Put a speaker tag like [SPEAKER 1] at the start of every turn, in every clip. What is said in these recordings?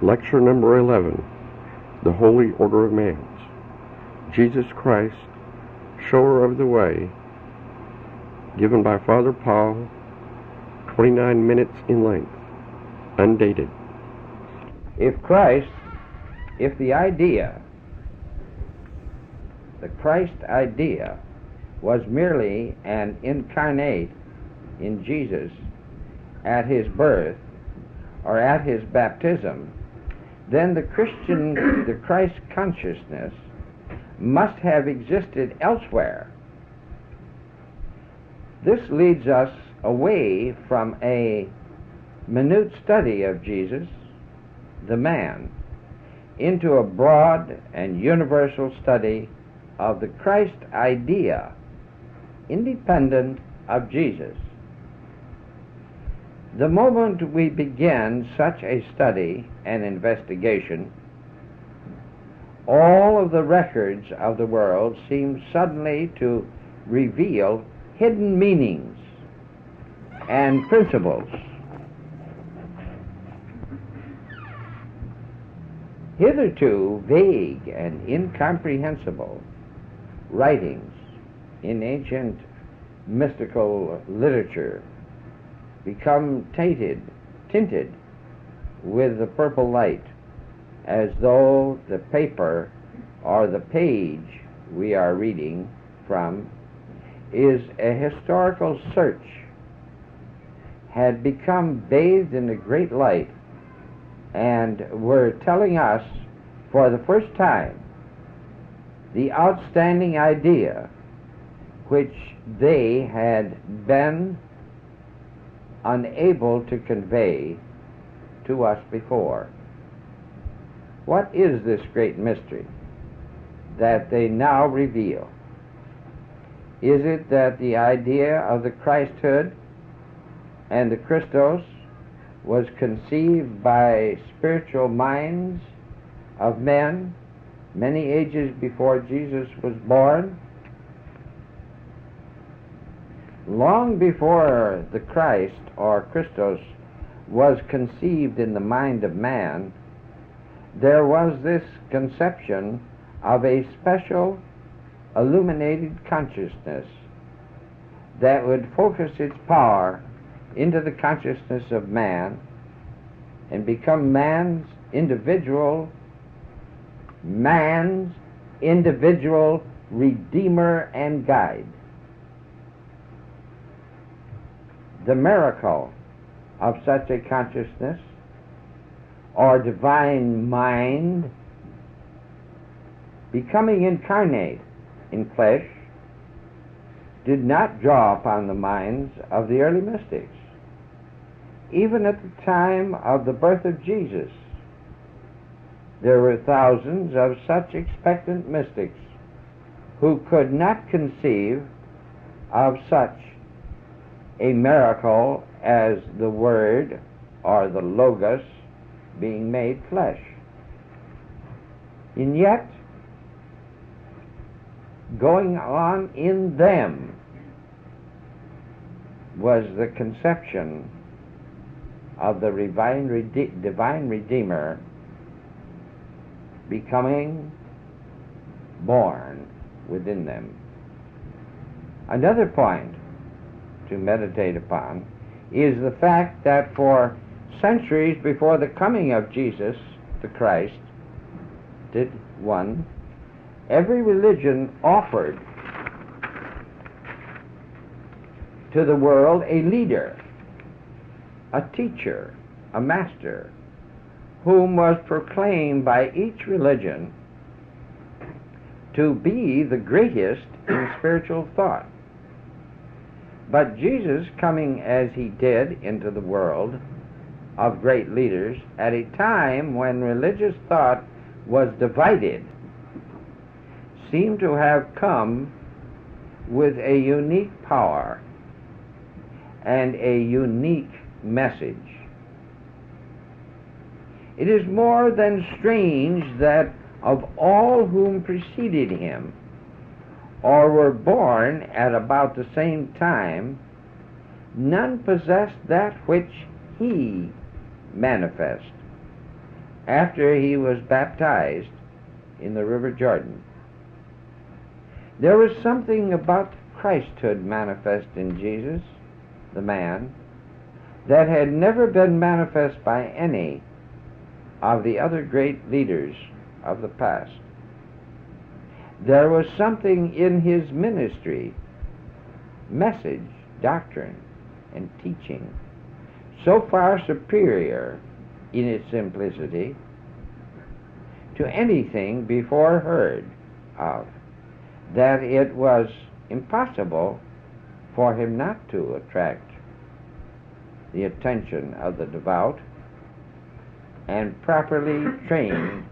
[SPEAKER 1] Lecture number 11, The Holy Order of Males. Jesus Christ, Shower of the Way, given by Father Paul, 29 minutes in length, undated.
[SPEAKER 2] If the Christ idea was merely an incarnate in Jesus at his birth or at his baptism, then the Christ consciousness must have existed elsewhere. This leads us away from a minute study of Jesus, the man, into a broad and universal study of the Christ idea, independent of Jesus. The moment we begin such a study and investigation, all of the records of the world seem suddenly to reveal hidden meanings and principles. Hitherto vague and incomprehensible writings in ancient mystical literature become tinted with the purple light, as though the paper or the page we are reading from is a historical search, had become bathed in a great light, and were telling us for the first time the outstanding idea which they had been unable to convey to us before. What is this great mystery that they now reveal? Is it that the idea of the Christhood and the Christos was conceived by spiritual minds of men many ages before Jesus was born? Long before the Christ or Christos was conceived in the mind of man, there was this conception of a special illuminated consciousness that would focus its power into the consciousness of man and become man's individual redeemer and guide. The miracle of such a consciousness or divine mind becoming incarnate in flesh did not draw upon the minds of the early mystics. Even at the time of the birth of Jesus, there were thousands of such expectant mystics who could not conceive of such a miracle as the Word or the Logos being made flesh. And yet, going on in them was the conception of the divine Redeemer becoming born within them. Another point to meditate upon is the fact that for centuries before the coming of Jesus, the Christ, every religion offered to the world a leader, a teacher, a master, whom was proclaimed by each religion to be the greatest in spiritual thought. But Jesus, coming as he did into the world of great leaders at a time when religious thought was divided, seemed to have come with a unique power and a unique message. It is more than strange that of all whom preceded him or were born at about the same time, none possessed that which he manifest, after he was baptized in the River Jordan. There was something about Christhood manifest in Jesus, the man, that had never been manifest by any of the other great leaders of the past. There was something in his ministry, message, doctrine, and teaching so far superior in its simplicity to anything before heard of, that it was impossible for him not to attract the attention of the devout and properly trained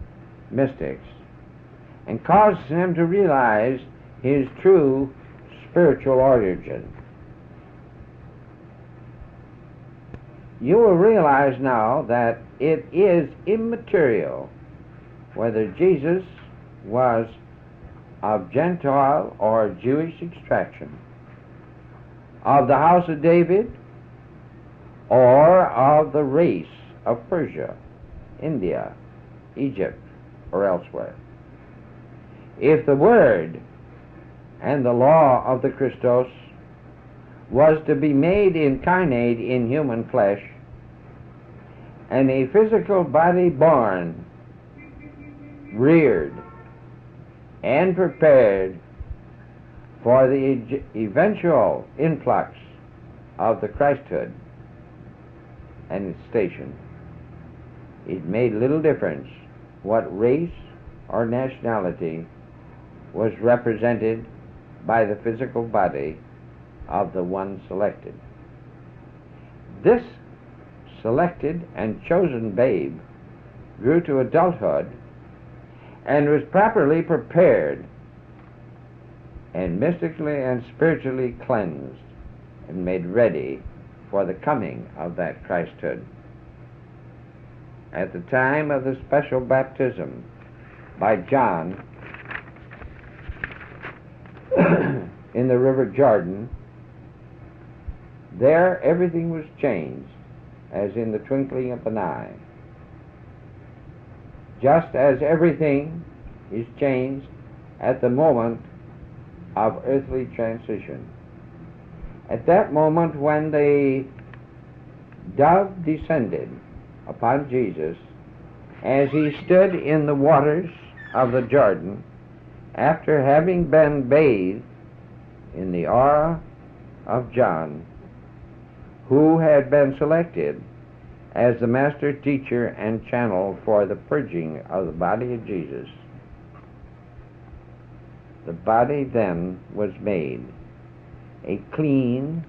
[SPEAKER 2] mystics, and cause them to realize his true spiritual origin. You will realize now that it is immaterial whether Jesus was of Gentile or Jewish extraction, of the house of David, or of the race of Persia, India, Egypt, or elsewhere. If the Word and the law of the Christos was to be made incarnate in human flesh, and a physical body born, reared, and prepared for the eventual influx of the Christhood and its station, it made little difference what race or nationality was represented by the physical body of the one selected. This selected and chosen babe grew to adulthood and was properly prepared and mystically and spiritually cleansed and made ready for the coming of that Christhood. At the time of the special baptism by John in the River Jordan, there everything was changed as in the twinkling of an eye. Just as everything is changed at the moment of earthly transition. At that moment when the dove descended upon Jesus, as he stood in the waters of the Jordan, after having been bathed in the aura of John, who had been selected as the master teacher and channel for the purging of the body of Jesus, the body then was made a clean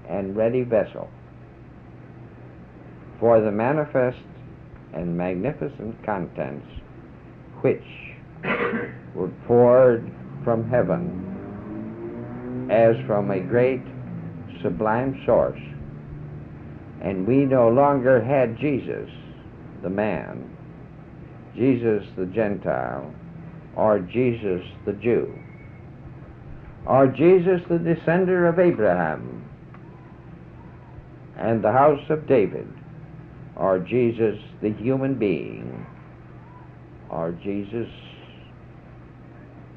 [SPEAKER 2] and ready vessel for the manifest and magnificent contents which were poured from heaven as from a great sublime source. And we no longer had Jesus, the man, Jesus the Gentile, or Jesus the Jew, or Jesus the descender of Abraham and the house of David, or Jesus the human being, or Jesus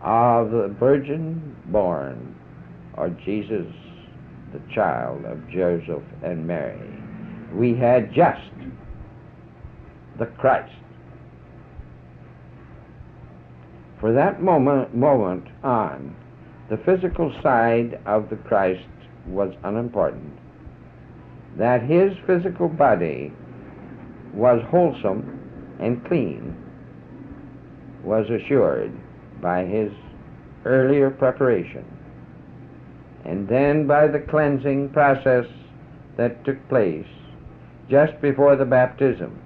[SPEAKER 2] of the virgin born, or Jesus the child of Joseph and Mary. We had just the Christ. For that moment on, the physical side of the Christ was unimportant. That his physical body was wholesome and clean was assured by his earlier preparation, and then by the cleansing process that took place just before the baptism.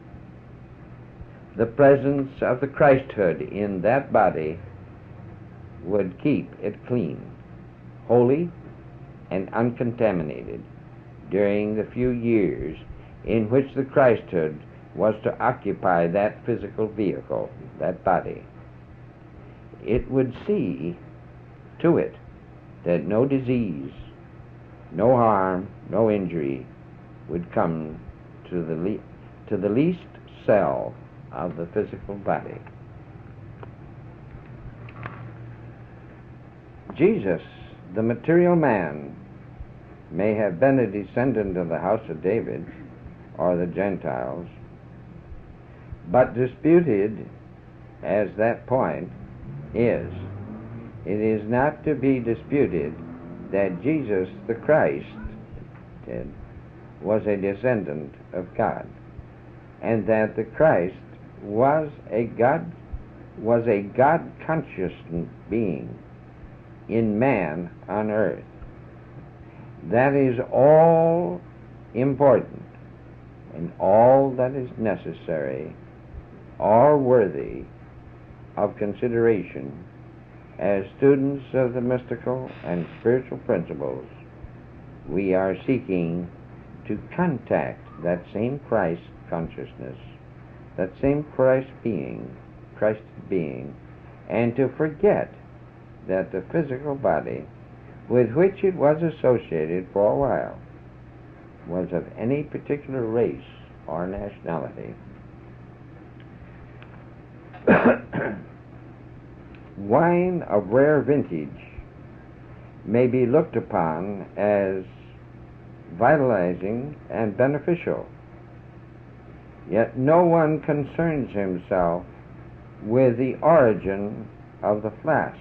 [SPEAKER 2] The presence of the Christhood in that body would keep it clean, holy, and uncontaminated during the few years in which the Christhood was to occupy that physical vehicle, that body. It would see to it that no disease, no harm, no injury would come to the least cell of the physical body. Jesus, the material man, may have been a descendant of the house of David or the Gentiles, but disputed as that point is, it is not to be disputed that Jesus the Christ was a descendant of God, and that the Christ was a God-conscious being in man on earth. That is all important and all that is necessary or worthy of consideration as students of the mystical and spiritual principles. We are seeking to contact that same Christ consciousness, that same Christ being, and to forget that the physical body with which it was associated for a while was of any particular race or nationality. Wine of rare vintage may be looked upon as vitalizing and beneficial, yet no one concerns himself with the origin of the flask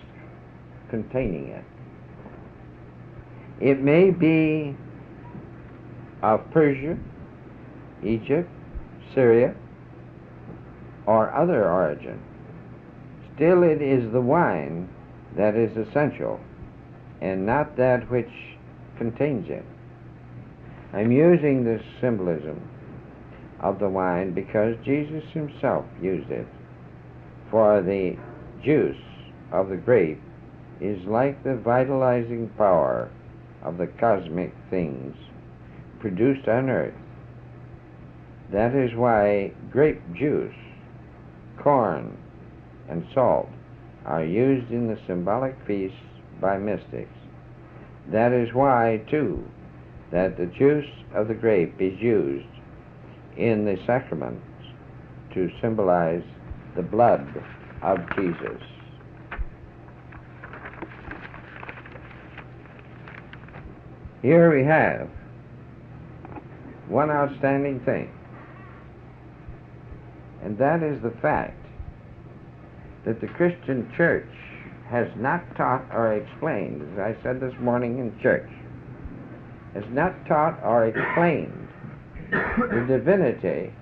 [SPEAKER 2] containing it. It may be of Persia, Egypt, Syria, or other origin. Still, it is the wine that is essential, and not that which contains it. I'm using this symbolism of the wine because Jesus himself used it, for the juice of the grape is like the vitalizing power of the cosmic things produced on earth. That is why grape juice, corn, and salt are used in the symbolic feasts by mystics. That is why, too, that the juice of the grape is used in the sacraments to symbolize the blood of Jesus. Here we have one outstanding thing, and that is the fact that the Christian church has not taught or explained, as I said this morning in church, has not taught or explained the divinity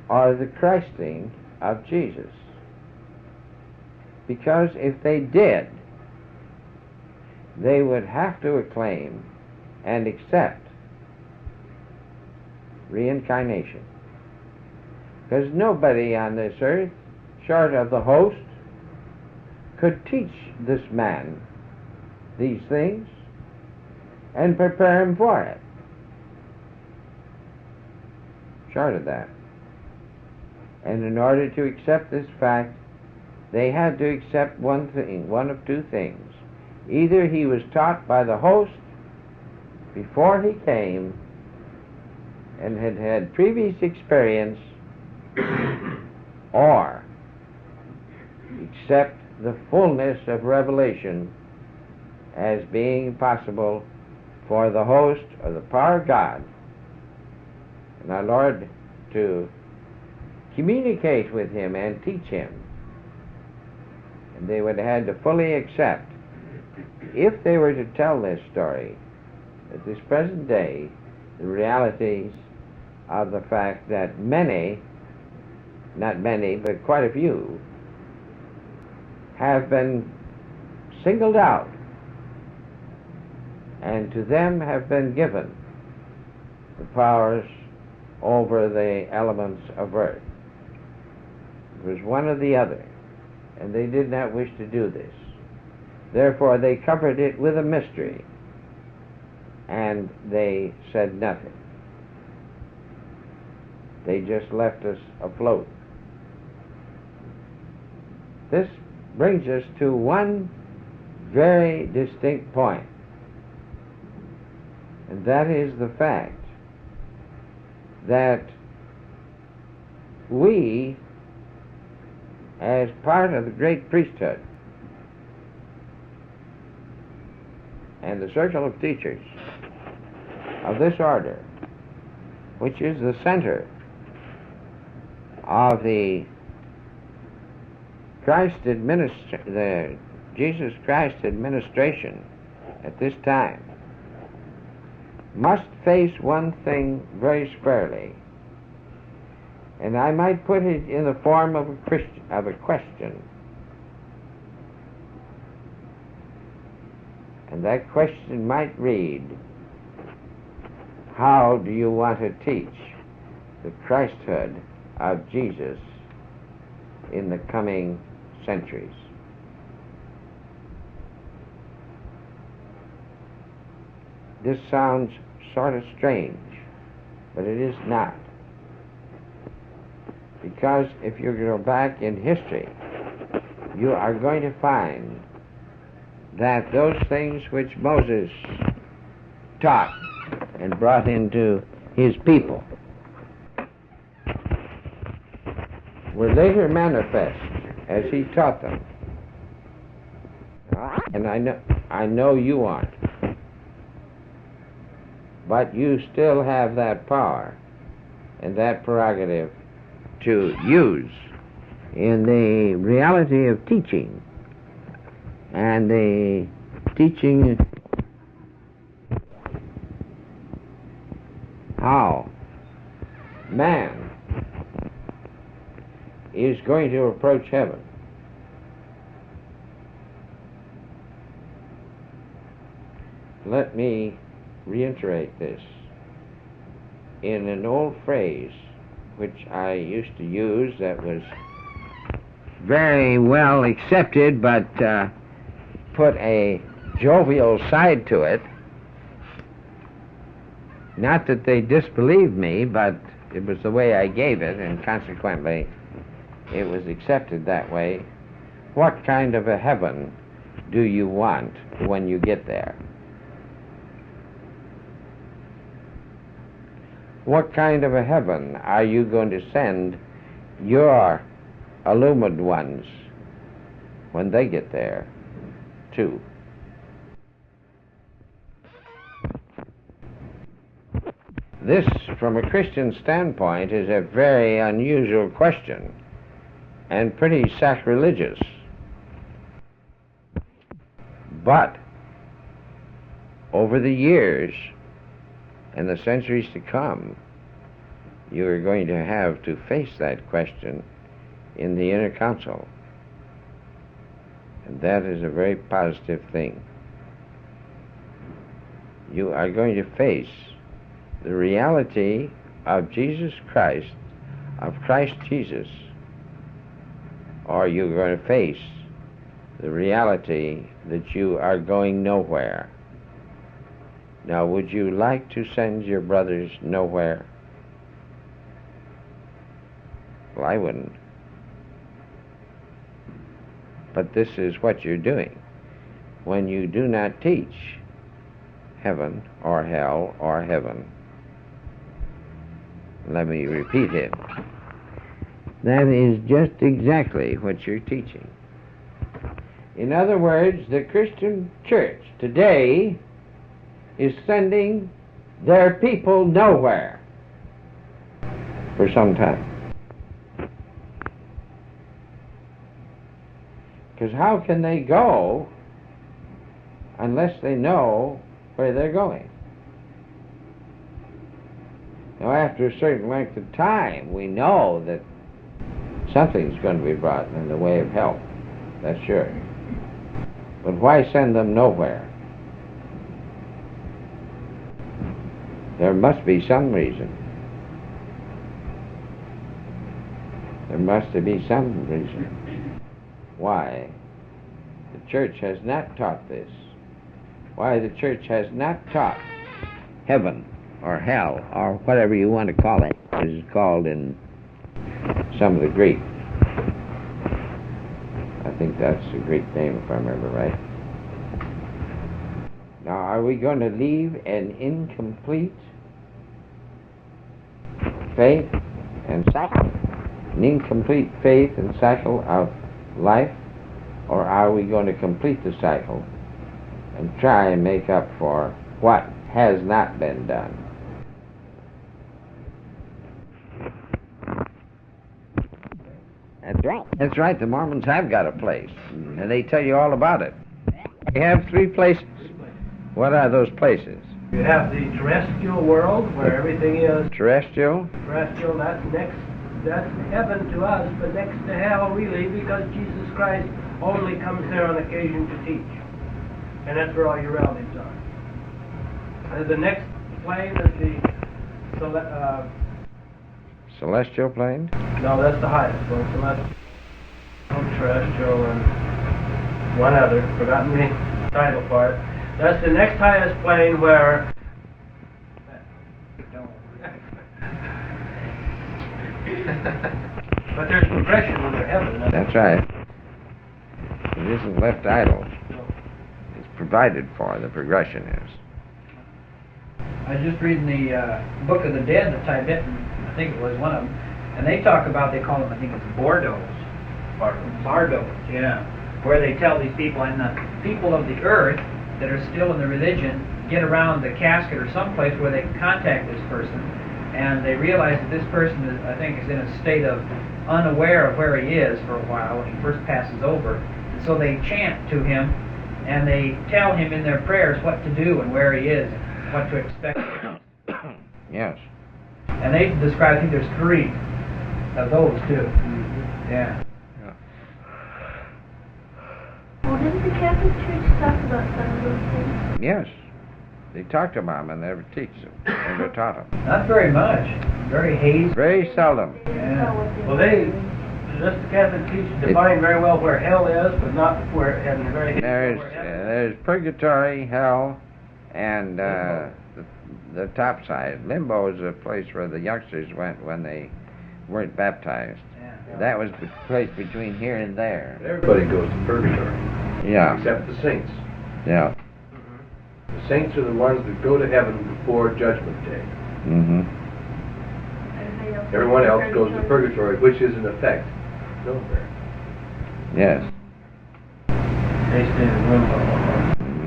[SPEAKER 2] or the Christing of Jesus. Because if they did, they would have to acclaim and accept reincarnation. Because nobody on this earth, short of the host, could teach this man these things and prepare him for it. Short of that. And in order to accept this fact, they had to accept one thing, one of two things. Either he was taught by the host before he came and had had previous experience, or accept the fullness of revelation as being possible for the host or the power of God and our Lord to communicate with him and teach him. And they would have had to fully accept, if they were to tell this story at this present day, the realities of the fact that many, not many, but quite a few, have been singled out, and to them have been given the powers over the elements of earth. It was one or the other, and they did not wish to do this. Therefore, they covered it with a mystery, and they said nothing. They just left us afloat. This brings us to one very distinct point, and that is the fact that we as part of the great priesthood and the circle of teachers of this order, which is the center of the Jesus Christ administration at this time, must face one thing very squarely, and I might put it in the form of a question. And that question might read, how do you want to teach the Christhood of Jesus in the coming centuries? This sounds sort of strange, but it is not. Because if you go back in history, you are going to find that those things which Moses taught and brought into his people were later manifest as he taught them. And I know you aren't. But you still have that power and that prerogative to use in the reality of teaching, and the teaching how man is going to approach heaven. Let me reiterate this in an old phrase which I used to use that was very well accepted, but put a jovial side to it. Not that they disbelieved me, but it was the way I gave it, and consequently it was accepted that way. What kind of a heaven do you want when you get there? What kind of a heaven are you going to send your illumined ones when they get there to? This, from a Christian standpoint, is a very unusual question and pretty sacrilegious. But over the years and the centuries to come, you are going to have to face that question in the inner council. And that is a very positive thing. You are going to face the reality of Jesus Christ, of Christ Jesus, or you're going to face the reality that you are going nowhere. Now, would you like to send your brothers nowhere? Well, I wouldn't. But this is what you're doing when you do not teach heaven or hell or heaven. Let me repeat it. That is just exactly what you're teaching. In other words, the Christian church today is sending their people nowhere for some time. Because how can they go unless they know where they're going? Now, after a certain length of time, we know that something's going to be brought in the way of help. That's sure. But why send them nowhere? There must be some reason. There must be some reason why the church has not taught this. Why the church has not taught heaven or hell or whatever you want to call it, as it's called in some of the Greek. I think that's the Greek name, if I remember right. Now, are we going to leave an incomplete faith and sacrament an incomplete faith and cycle of life, or are we going to complete the cycle and try and make up for what has not been done? That's right. That's right. The Mormons have got a place, and they tell you all about it. They have 3 places. What are those places?
[SPEAKER 3] You have the terrestrial world where everything is
[SPEAKER 2] Terrestrial?
[SPEAKER 3] terrestrial. That's heaven to us, but next to hell really, because Jesus Christ only comes there on occasion to teach, and that's where all your relatives are. And the next plane is the
[SPEAKER 2] Celestial plane?
[SPEAKER 3] no, that's the highest. Well, celestial, terrestrial, and one other. Forgotten the title for it. That's the next highest plane where. But there's progression in their heaven.
[SPEAKER 2] That's right. It isn't left idle. It's provided for, the progression is.
[SPEAKER 4] I was just reading the Book of the Dead, the Tibetan, I think it was one of them, and they talk about, they call them, I think it's Bardos. Bardos, yeah. Where they tell these people, and the people of the earth that are still in the religion get around the casket or someplace where they can contact this person, and they realize that this person, is, I think, is in a state of unaware of where he is for a while when he first passes over. And so they chant to him, and they tell him in their prayers what to do and where he is, and what to expect.
[SPEAKER 2] Yes.
[SPEAKER 4] And they describe, I think there's 3 of those too. Yeah.
[SPEAKER 5] Well, didn't the Catholic Church talk about some of those things?
[SPEAKER 2] Yes. They talked about them and never teach them. Never taught them.
[SPEAKER 4] Not very much. Very hazy.
[SPEAKER 2] Very seldom.
[SPEAKER 5] They didn't
[SPEAKER 4] Yeah.
[SPEAKER 5] know what they
[SPEAKER 3] Well,
[SPEAKER 5] were
[SPEAKER 3] they
[SPEAKER 5] doing.
[SPEAKER 3] just the Catholic teach define very well where hell is, but not where and very
[SPEAKER 2] There's purgatory, hell, and the top side. Limbo is a place where the youngsters went when they weren't baptized.
[SPEAKER 4] Yeah.
[SPEAKER 2] That was the place between here and there.
[SPEAKER 6] Everybody goes to purgatory,
[SPEAKER 2] Yeah.
[SPEAKER 6] except the saints.
[SPEAKER 2] Yeah.
[SPEAKER 6] The saints are the ones that go to heaven before Judgment Day.
[SPEAKER 2] Mm-hmm.
[SPEAKER 5] Everybody else
[SPEAKER 6] Everyone
[SPEAKER 5] goes
[SPEAKER 6] else goes to purgatory, which is in effect nowhere.
[SPEAKER 2] Yes.
[SPEAKER 3] They stay in limbo.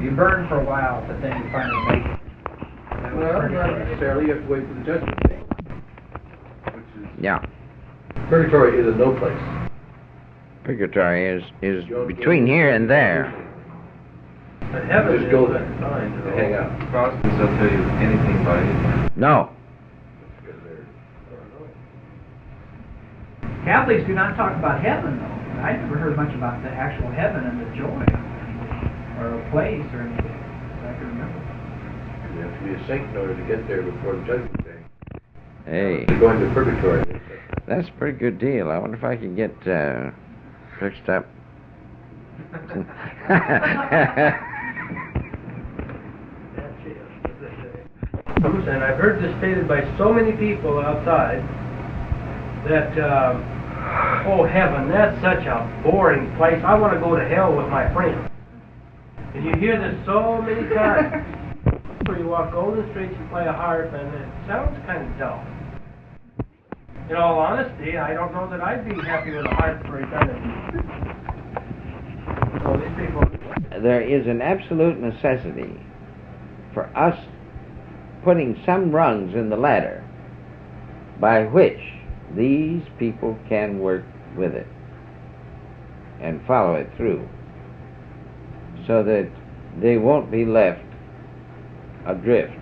[SPEAKER 4] You burn for a while, but then you finally make it. That was
[SPEAKER 6] Well,
[SPEAKER 4] pretty
[SPEAKER 6] not
[SPEAKER 4] good.
[SPEAKER 6] necessarily. You have to wait for the Judgment Day, which is
[SPEAKER 2] Yeah.
[SPEAKER 6] purgatory is a no place.
[SPEAKER 2] Purgatory is
[SPEAKER 6] You don't
[SPEAKER 2] between
[SPEAKER 6] go-
[SPEAKER 2] here and there.
[SPEAKER 3] But heaven
[SPEAKER 6] Just
[SPEAKER 3] is
[SPEAKER 6] go there
[SPEAKER 3] defined.
[SPEAKER 6] to hang out.
[SPEAKER 7] Protestants don't tell you anything about anything.
[SPEAKER 2] No.
[SPEAKER 6] Because they're
[SPEAKER 4] Catholics do not talk about heaven, though. I never heard much about the actual heaven and the joy of anything, or a place or anything, as I can remember.
[SPEAKER 6] You have to be a saint in order to get there before the Judgment Day.
[SPEAKER 2] Hey,
[SPEAKER 6] You're going to purgatory.
[SPEAKER 2] that's a pretty good deal. I wonder if I can get fixed up.
[SPEAKER 3] And I've heard this stated by so many people outside that, oh heaven, that's such a boring place. I want to go to hell with my friends. And you hear this so many times. Where you walk golden streets and play a harp, and it sounds kind of dull. In all honesty, I don't know that I'd be happy with a harp for eternity. So these people.
[SPEAKER 2] There is an absolute necessity for us putting some rungs in the ladder by which these people can work with it and follow it through, so that they won't be left adrift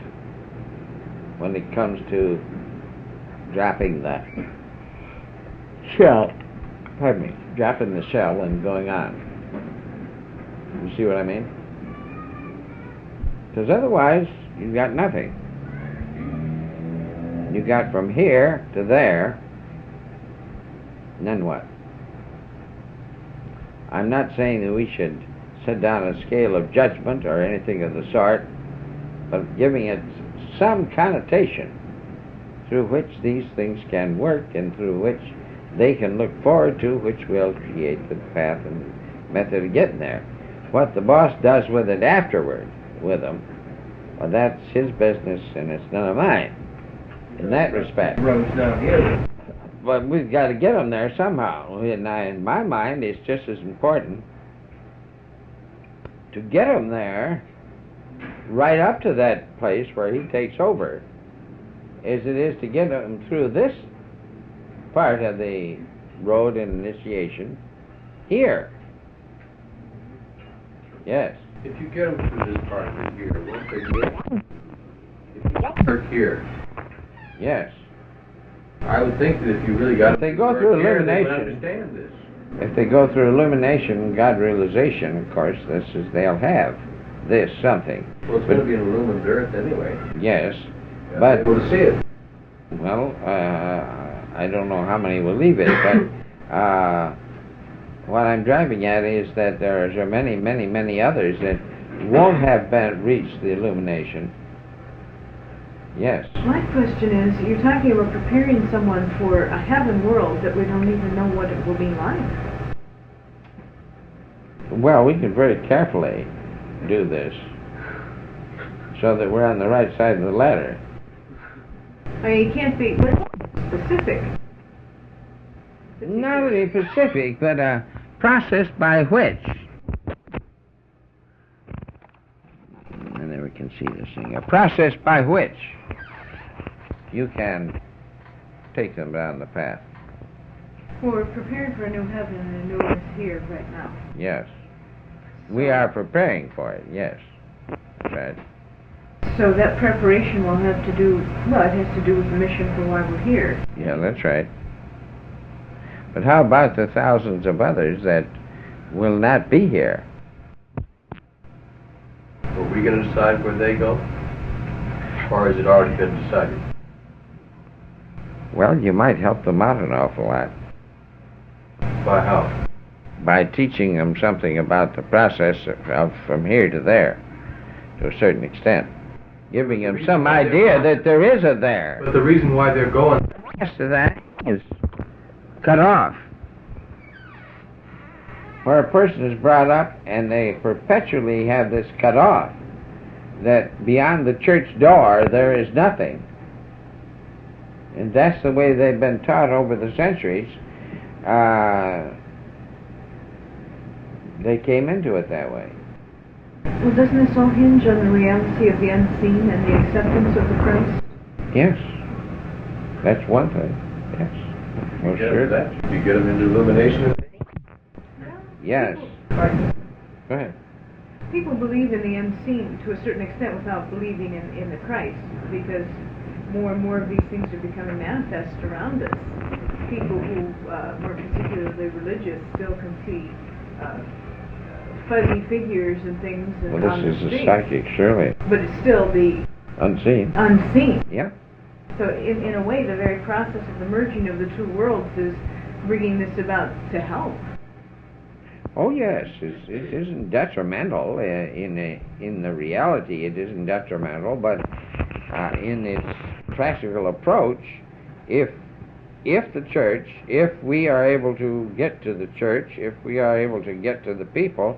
[SPEAKER 2] when it comes to dropping the shell, dropping the shell and going on. You see what I mean? Because otherwise, you've got nothing. You got from here to there, and then what? I'm not saying that we should set down a scale of judgment or anything of the sort, but giving it some connotation through which these things can work and through which they can look forward to, which will create the path and method of getting there. What the boss does with it afterward, with them, well, that's his business and it's none of mine, in that respect.
[SPEAKER 3] Roads down here.
[SPEAKER 2] but we've got to get them there somehow. And in my mind, it's just as important to get them there right up to that place where he takes over as it is to get them through this part of the road and initiation here. Yes.
[SPEAKER 6] If you get them through this part of it here, won't they get if you work here?
[SPEAKER 2] Yes.
[SPEAKER 6] I would think that if you really got
[SPEAKER 2] If they
[SPEAKER 6] them
[SPEAKER 2] go
[SPEAKER 6] to
[SPEAKER 2] through
[SPEAKER 6] work here, they would
[SPEAKER 2] illumination,
[SPEAKER 6] understand this.
[SPEAKER 2] if they go through illumination, God realization, of course, this is they'll have this something.
[SPEAKER 6] Well, it's going to be an illumined earth anyway.
[SPEAKER 2] Yes.
[SPEAKER 6] Yeah,
[SPEAKER 2] But-
[SPEAKER 6] they're able to see it.
[SPEAKER 2] Well, I don't know how many will leave it, but what I'm driving at is that there are many, many, many others that won't have reached the illumination. Yes.
[SPEAKER 8] My question is, you're talking about preparing someone for a heaven world that we don't even know what it will be like.
[SPEAKER 2] Well, we can very carefully do this so that we're on the right side of the ladder.
[SPEAKER 8] I mean, you can't be specific.
[SPEAKER 2] Not only specific, but a process by which. And then we can see this thing. A process by which you can take them down the path.
[SPEAKER 8] Well, we're preparing for a new heaven and a new earth here right now.
[SPEAKER 2] Yes. We are preparing for it, yes. Right.
[SPEAKER 8] So that preparation will have to do, well, it has to do with the mission for why we're here.
[SPEAKER 2] Yeah, that's right. But how about the thousands of others that will not be here?
[SPEAKER 6] Are we going to decide where they go? Or has it already been decided?
[SPEAKER 2] Well, you might help them out an awful lot
[SPEAKER 6] By how?
[SPEAKER 2] by teaching them something about the process of from here to there, to a certain extent. Giving them some idea that there is a there.
[SPEAKER 6] But the reason why they're going...
[SPEAKER 2] The rest of that is cut off. Where a person is brought up and they perpetually have this cut off, that beyond the church door there is nothing. And that's the way they've been taught over the centuries. They came into it that way.
[SPEAKER 8] Well, doesn't this all hinge on the reality of the unseen and the acceptance of the Christ?
[SPEAKER 2] Yes. That's one thing. Yes. Well, sure.
[SPEAKER 6] That. You get them into illumination.
[SPEAKER 2] Yes. Go ahead.
[SPEAKER 8] People believe in the unseen to a certain extent without believing in the Christ, because more and more of these things are becoming manifest around us. People who weren't particularly religious still can see fuzzy figures and things.
[SPEAKER 2] Well,
[SPEAKER 8] on
[SPEAKER 2] this
[SPEAKER 8] the
[SPEAKER 2] is a
[SPEAKER 8] street.
[SPEAKER 2] psychic, surely.
[SPEAKER 8] But it's still the
[SPEAKER 2] Unseen.
[SPEAKER 8] unseen.
[SPEAKER 2] Yeah.
[SPEAKER 8] So in a way, the very process of the merging of the two worlds is bringing this about to help.
[SPEAKER 2] Oh yes, it isn't detrimental in the reality. It isn't detrimental, but in its practical approach, if the church, if we are able to get to the church, if we are able to get to the people,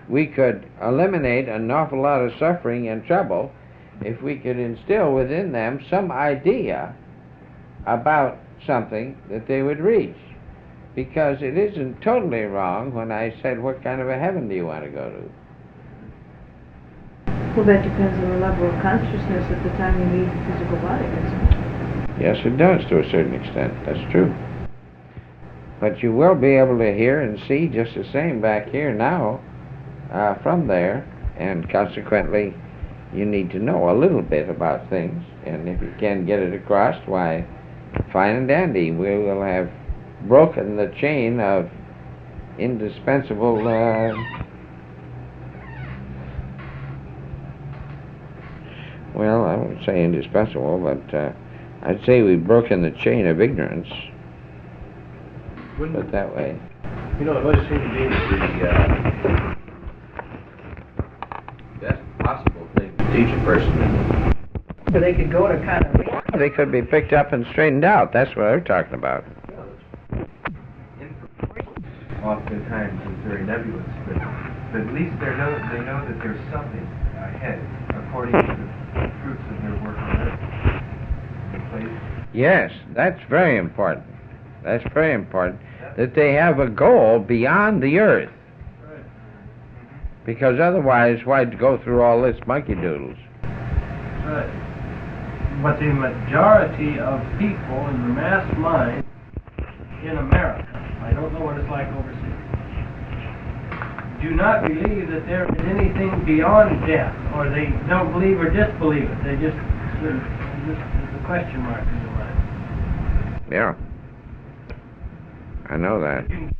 [SPEAKER 2] we could eliminate an awful lot of suffering and trouble if we could instill within them some idea about something that they would reach. Because it isn't totally wrong when I said, what kind of a heaven do you want to go to?
[SPEAKER 8] Well, that depends on the level of consciousness at the time you leave the physical body, doesn't it?
[SPEAKER 2] Yes, it does to a certain extent. That's true. But you will be able to hear and see just the same back here now from there, and consequently you need to know a little bit about things, and if you can get it across, why, fine and dandy. We will have broken the chain of indispensable well, I won't say indispensable, but I'd say we've broken the chain of ignorance. Put it that way.
[SPEAKER 6] You know, it always seemed to me that the best possible thing to teach a person.
[SPEAKER 4] But they could go to kind of...
[SPEAKER 2] They could be picked up and straightened out. That's what I'm talking about.
[SPEAKER 7] Oftentimes it's very nebulous, but at least they know that there's something ahead according to the fruits of their work on earth.
[SPEAKER 2] Yes, that's very important. That's very important. That they have a goal beyond the earth.
[SPEAKER 3] Right.
[SPEAKER 2] Because otherwise, why go through all this monkey doodles?
[SPEAKER 3] Right. But the majority of people in the mass mind in America, I don't know what it's like overseas, do not believe that there is anything beyond death, or they don't believe or disbelieve it. They just there's a question mark in their mind.
[SPEAKER 2] Yeah. I know that.
[SPEAKER 3] You can